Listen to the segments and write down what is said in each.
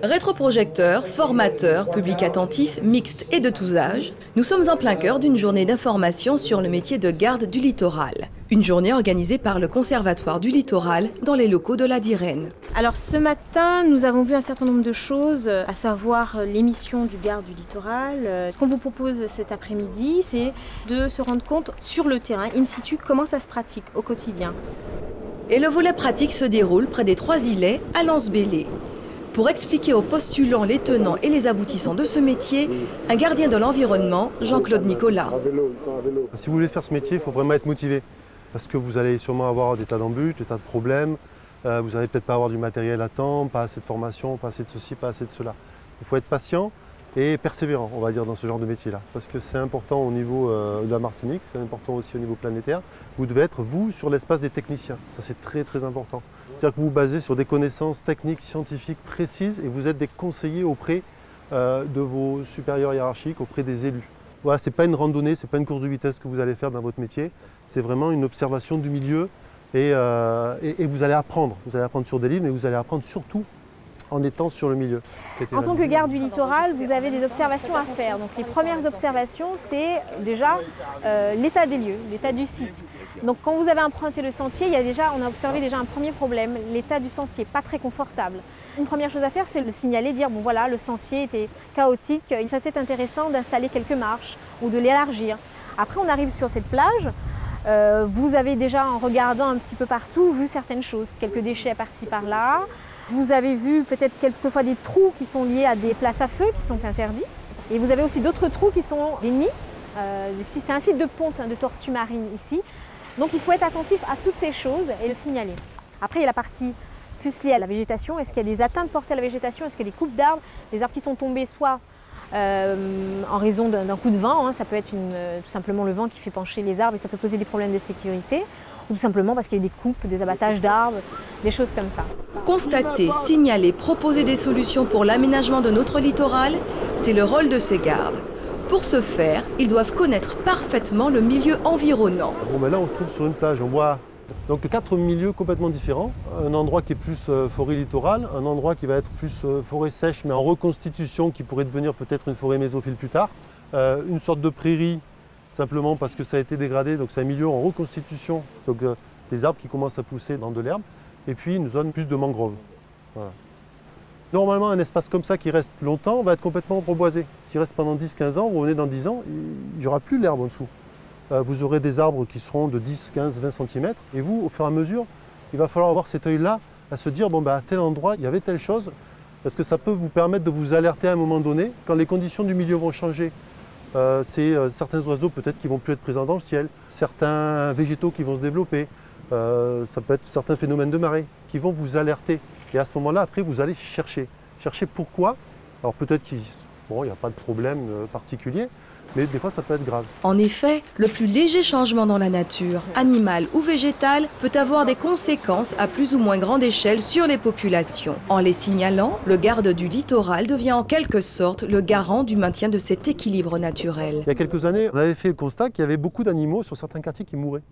Rétroprojecteurs, formateurs, public attentif, mixte et de tous âges, nous sommes en plein cœur d'une journée d'information sur le métier de garde du littoral. Une journée organisée par le Conservatoire du littoral dans les locaux de la DIREN. Alors ce matin, nous avons vu un certain nombre de choses, à savoir l'émission du garde du littoral. Ce qu'on vous propose cet après-midi, c'est de se rendre compte sur le terrain, in situ, comment ça se pratique au quotidien. Et le volet pratique se déroule près des 3 îlets à Lens-Bélé. Pour expliquer aux postulants les tenants et les aboutissants de ce métier, un gardien de l'environnement, Jean-Claude Nicolas. Si vous voulez faire ce métier, il faut vraiment être motivé. Parce que vous allez sûrement avoir des tas d'embûches, des tas de problèmes. Vous n'allez peut-être pas avoir du matériel à temps, pas assez de formation, pas assez de ceci, pas assez de cela. Il faut être patient et persévérant, on va dire, dans ce genre de métier-là. Parce que c'est important au niveau de la Martinique, c'est important aussi au niveau planétaire. Vous devez être, vous, sur l'espace des techniciens. Ça, c'est très, très important. C'est-à-dire que vous vous basez sur des connaissances techniques, scientifiques précises et vous êtes des conseillers auprès de vos supérieurs hiérarchiques, auprès des élus. Voilà, ce n'est pas une randonnée, ce n'est pas une course de vitesse que vous allez faire dans votre métier. C'est vraiment une observation du milieu et vous allez apprendre. Vous allez apprendre sur des livres, mais vous allez apprendre surtout en étant sur le milieu. En tant que garde du littoral, vous avez des observations à faire. Donc les premières observations, c'est déjà l'état des lieux, l'état du site. Donc quand vous avez emprunté le sentier, on a observé déjà un premier problème, l'état du sentier, pas très confortable. Une première chose à faire, c'est le signaler, dire bon voilà, le sentier était chaotique, il serait peut-être intéressant d'installer quelques marches ou de l'élargir. Après on arrive sur cette plage, vous avez déjà en regardant un petit peu partout vu certaines choses, quelques déchets par-ci par-là. Vous avez vu peut-être quelquefois des trous qui sont liés à des places à feu qui sont interdits. Et vous avez aussi d'autres trous qui sont des nids. C'est un site de ponte de tortues marines ici. Donc il faut être attentif à toutes ces choses et le signaler. Après il y a la partie plus liée à la végétation. Est-ce qu'il y a des atteintes portées à la végétation? Est-ce qu'il y a des coupes d'arbres? Des arbres qui sont tombés soit en raison d'un coup de vent, ça peut être tout simplement le vent qui fait pencher les arbres et ça peut poser des problèmes de sécurité. Ou tout simplement parce qu'il y a des coupes, des abattages d'arbres, des choses comme ça. Constater, signaler, proposer des solutions pour l'aménagement de notre littoral, c'est le rôle de ces gardes. Pour ce faire, ils doivent connaître parfaitement le milieu environnant. Bon, là, on se trouve sur une plage. On voit donc 4 milieux complètement différents. Un endroit qui est plus forêt littorale, un endroit qui va être plus forêt sèche, mais en reconstitution, qui pourrait devenir peut-être une forêt mésophile plus tard. Une sorte de prairie, simplement parce que ça a été dégradé, donc c'est un milieu en reconstitution, donc des arbres qui commencent à pousser dans de l'herbe, et puis une zone plus de mangrove. Voilà. Normalement, un espace comme ça qui reste longtemps va être complètement reboisé. S'il reste pendant 10-15 ans, vous revenez dans 10 ans, il n'y aura plus l'herbe en dessous. Vous aurez des arbres qui seront de 10, 15, 20 cm, et vous, au fur et à mesure, il va falloir avoir cet œil-là à se dire, bon, à tel endroit, il y avait telle chose, parce que ça peut vous permettre de vous alerter à un moment donné, quand les conditions du milieu vont changer. C'est certains oiseaux peut-être qui ne vont plus être présents dans le ciel, certains végétaux qui vont se développer, ça peut être certains phénomènes de marée qui vont vous alerter. Et à ce moment-là, après, vous allez chercher. Chercher pourquoi. Alors peut-être qu'il n'y a pas de problème particulier, mais des fois ça peut être grave. En effet, le plus léger changement dans la nature, animale ou végétale, peut avoir des conséquences à plus ou moins grande échelle sur les populations. En les signalant, le garde du littoral devient en quelque sorte le garant du maintien de cet équilibre naturel. Il y a quelques années, on avait fait le constat qu'il y avait beaucoup d'animaux sur certains quartiers qui mouraient,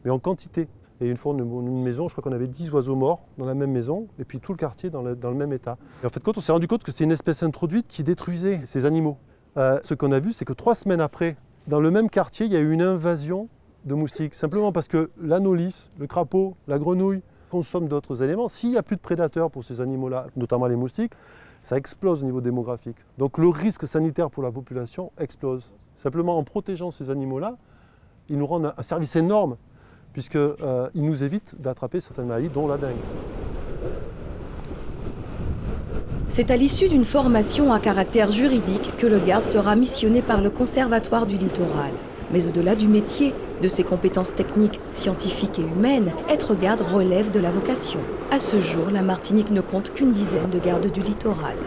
mais en quantité. Et une fois, une maison, je crois qu'on avait 10 oiseaux morts dans la même maison, et puis tout le quartier dans le même état. Et en fait, quand on s'est rendu compte que c'était une espèce introduite qui détruisait ces animaux, ce qu'on a vu, c'est que 3 semaines après, dans le même quartier, il y a eu une invasion de moustiques. Simplement parce que l'anolis, le crapaud, la grenouille consomment d'autres éléments. S'il n'y a plus de prédateurs pour ces animaux-là, notamment les moustiques, ça explose au niveau démographique. Donc le risque sanitaire pour la population explose. Simplement en protégeant ces animaux-là, ils nous rendent un service énorme, puisqu'ils nous évitent d'attraper certaines maladies, dont la dengue. C'est à l'issue d'une formation à caractère juridique que le garde sera missionné par le Conservatoire du littoral. Mais au-delà du métier, de ses compétences techniques, scientifiques et humaines, être garde relève de la vocation. À ce jour, la Martinique ne compte qu'une dizaine de gardes du littoral.